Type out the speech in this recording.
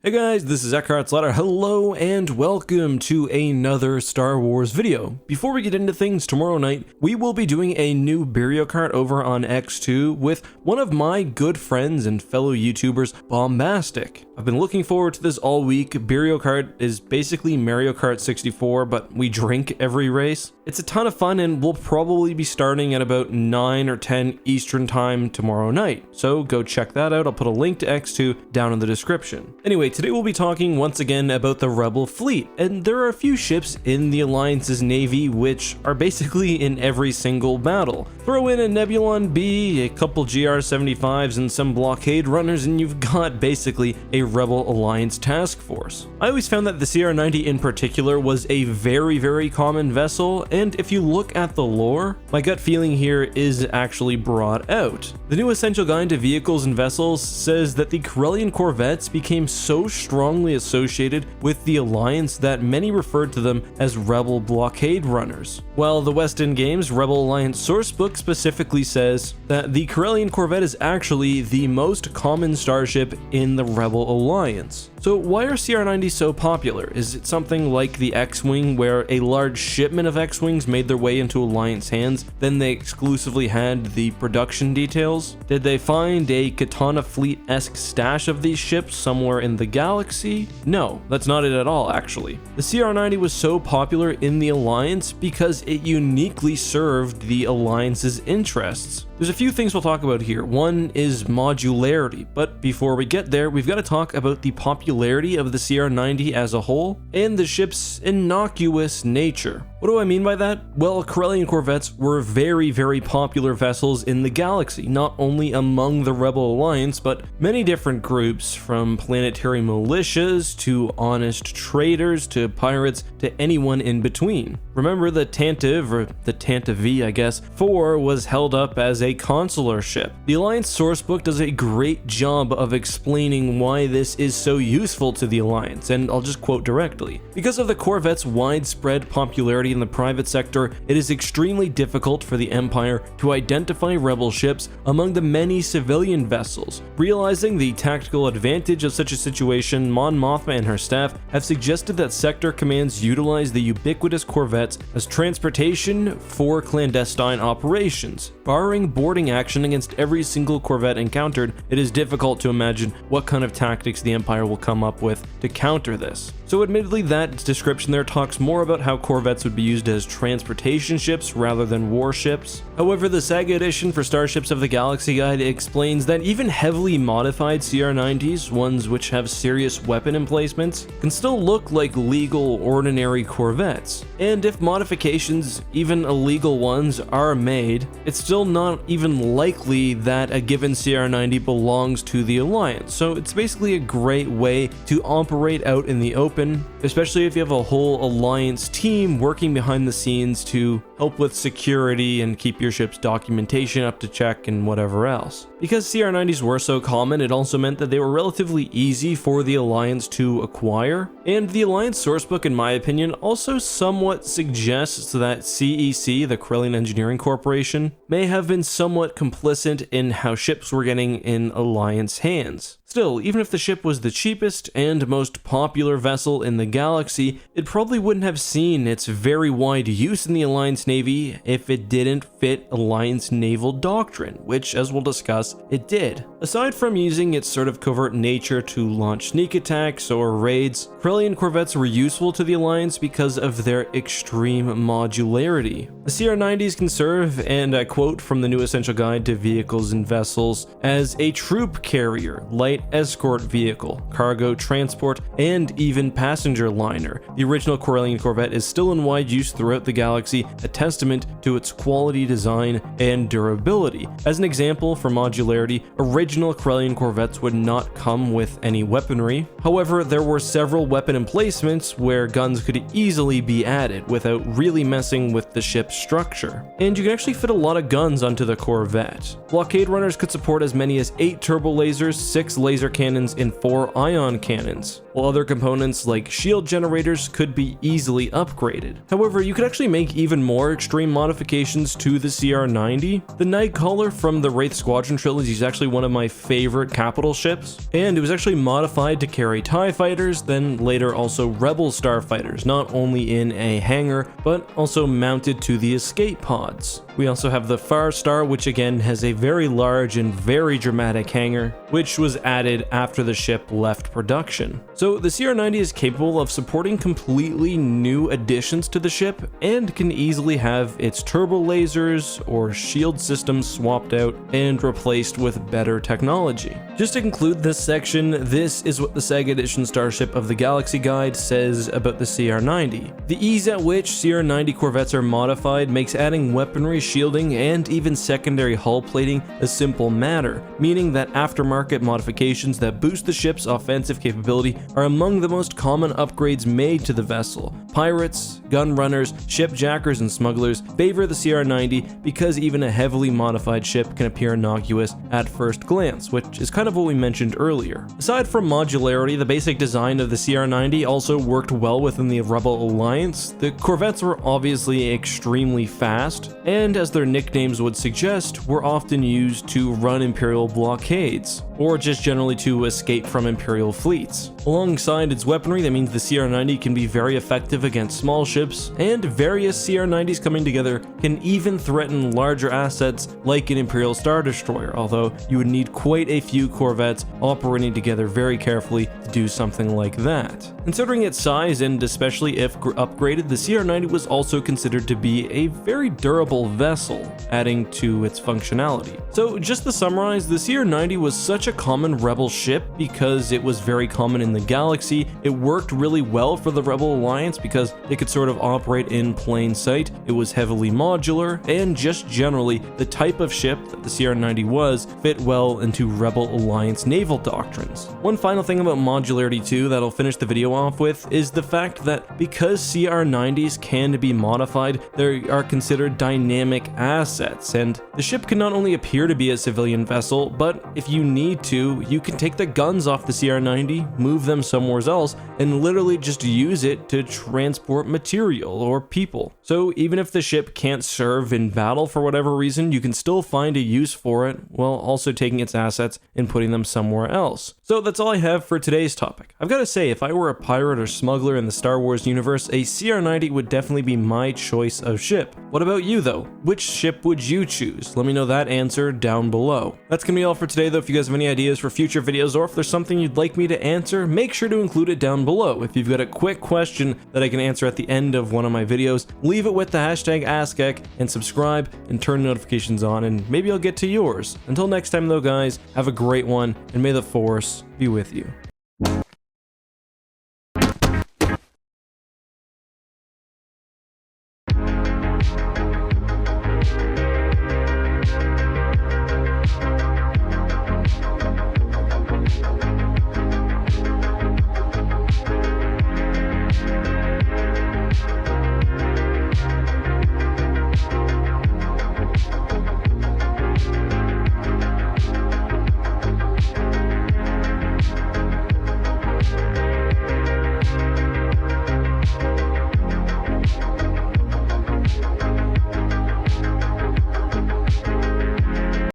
Hey guys, this is EckhartsLadder. Hello and welcome to another Star Wars video. Before we get into things, tomorrow night we will be doing a new Burial Kart over on X2 with one of my good friends and fellow YouTubers, Bombastic. I've been looking forward to this all week. Burial Kart is basically Mario Kart 64, but we drink every race. It's a ton of fun and we'll probably be starting at about 9 or 10 Eastern time tomorrow night. So go check that out. I'll put a link to X2 down in the description. Anyway, today we'll be talking once again about the Rebel fleet, and there are a few ships in the Alliance's navy which are basically in every single battle. Throw in a Nebulon B, a couple CR-95s, and some blockade runners, and you've got basically a Rebel Alliance task force. I always found that the CR-90 in particular was a very common vessel, and if you look at the lore, my gut feeling here is actually brought out. The new Essential Guide to Vehicles and Vessels says that the Corellian Corvettes became so strongly associated with the Alliance that many referred to them as Rebel blockade runners. While the West End Games Rebel Alliance sourcebook specifically says that the Corellian Corvette is actually the most common starship in the Rebel Alliance. So why are CR-90s so popular? Is it something like the X-Wing where a large shipment of X-Wings made their way into Alliance hands, then they exclusively had the production details? Did they find a Katana Fleet-esque stash of these ships somewhere in the galaxy? No, that's not it at all actually. The CR-90 was so popular in the Alliance because it uniquely served the Alliance's interests. There's a few things we'll talk about here. One is modularity, but before we get there, we've got to talk about the popularity of the CR-90 as a whole and the ship's innocuous nature. What do I mean by that? Well, Corellian Corvettes were very popular vessels in the galaxy, not only among the Rebel Alliance, but many different groups, from planetary militias to honest traders to pirates to anyone in between. Remember the Tantive, or the Tantive, I guess, 4 was held up as a consular ship. The Alliance sourcebook does a great job of explaining why this is so useful to the Alliance, and I'll just quote directly. Because of the Corvette's widespread popularity in the private sector, it is extremely difficult for the Empire to identify Rebel ships among the many civilian vessels. Realizing the tactical advantage of such a situation, Mon Mothma and her staff have suggested that sector commands utilize the ubiquitous Corvettes as transportation for clandestine operations. Barring boarding action against every single Corvette encountered, it is difficult to imagine what kind of tactics the Empire will come up with to counter this. So admittedly, that description there talks more about how Corvettes would be used as transportation ships rather than warships. However, the Saga Edition for Starships of the Galaxy Guide explains that even heavily modified CR-90s, ones which have serious weapon emplacements, can still look like legal, ordinary Corvettes. And if modifications, even illegal ones, are made, it's still not even likely that a given CR-90 belongs to the Alliance. So it's basically a great way to operate out in the open, especially if you have a whole Alliance team working behind the scenes to help with security and keep your ship's documentation up to check and whatever else. Because CR-90s were so common, it also meant that they were relatively easy for the Alliance to acquire, and the Alliance sourcebook, in my opinion, also somewhat suggests that CEC, the Corellian Engineering Corporation, may have been somewhat complicit in how ships were getting in Alliance hands. Still, even if the ship was the cheapest and most popular vessel in the galaxy, it probably wouldn't have seen its very wide use in the Alliance Navy if it didn't fit Alliance naval doctrine, which, as we'll discuss, it did. Aside from using its sort of covert nature to launch sneak attacks or raids, Corellian Corvettes were useful to the Alliance because of their extreme modularity. The CR-90s can serve, and I quote from the new Essential Guide to Vehicles and Vessels, as a troop carrier, light escort vehicle, cargo transport, and even passenger liner. The original Corellian Corvette is still in wide use throughout the galaxy, a testament to its quality design and durability. As an example for modularity, original Corellian Corvettes would not come with any weaponry. However, there were several weapon emplacements where guns could easily be added. added without really messing with the ship's structure. And you can actually fit a lot of guns onto the Corvette. Blockade runners could support as many as 8 turbo lasers, 6 laser cannons, and 4 ion cannons, while other components like shield generators could be easily upgraded. However, you could actually make even more extreme modifications to the CR-90. The Nightcaller from the Wraith Squadron trilogy is actually one of my favorite capital ships, and it was actually modified to carry TIE fighters, then later also Rebel starfighters, not only in a hangar, but also mounted to the escape pods. We also have the Farstar, which again has a very large and very dramatic hangar, which was added after the ship left production. So the CR-90 is capable of supporting completely new additions to the ship and can easily have its turbo lasers or shield systems swapped out and replaced with better technology. Just to conclude this section, this is what the Saga Edition Starship of the Galaxy Guide says about the CR-90. The ease at which CR-90 Corvettes are modified makes adding weaponry, shielding, and even secondary hull plating a simple matter, meaning that aftermarket modifications that boost the ship's offensive capability are among the most common upgrades made to the vessel. Pirates, gun runners, ship jackers, and smugglers favor the CR-90 because even a heavily modified ship can appear innocuous at first glance, which is kind of what we mentioned earlier. Aside from modularity, the basic design of the CR-90 also worked well within the Rebel Alliance. The Corvettes were obviously extremely fast, and as their nicknames would suggest, were often used to run Imperial blockades, or just generally to escape from Imperial fleets. Alongside its weaponry, that means the CR-90 can be very effective against small ships, and various CR-90s coming together can even threaten larger assets like an Imperial Star Destroyer, although you would need quite a few Corvettes operating together very carefully to do something like that. Considering its size, and especially if upgraded, the CR-90 was also considered to be a very durable vessel, adding to its functionality. So just to summarize, the CR-90 was such a common Rebel ship because it was very common in the galaxy. It worked really well for the Rebel Alliance because it could sort of operate in plain sight. It was heavily modular, and just generally, the type of ship that the CR-90 was fit well into Rebel Alliance naval doctrines. One final thing about modularity too that I'll finish the video off with is the fact that because CR-90s can be modified, they are considered dynamic assets, and the ship can not only appear to be a civilian vessel, but if you need to, you can take the guns off the CR-90, move them somewhere else, and literally just use it to transport material or people. So even if the ship can't serve in battle for whatever reason, you can still find a use for it while also taking its assets and putting them somewhere else. So that's all I have for today's topic. I've got to say, if I were a pirate or smuggler in the Star Wars universe, a CR-90 would definitely be my choice of ship. What about you though? Which ship would you choose? Let me know that answer down below. That's gonna be all for today though. If you guys have any ideas for future videos, or if there's something you'd like me to answer, make sure to include it down below. If you've got a quick question that I can answer at the end of one of my videos, leave it with the hashtag AskEck and subscribe and turn notifications on, and maybe I'll get to yours. Until next time though guys, have a great one, and may the Force be with you.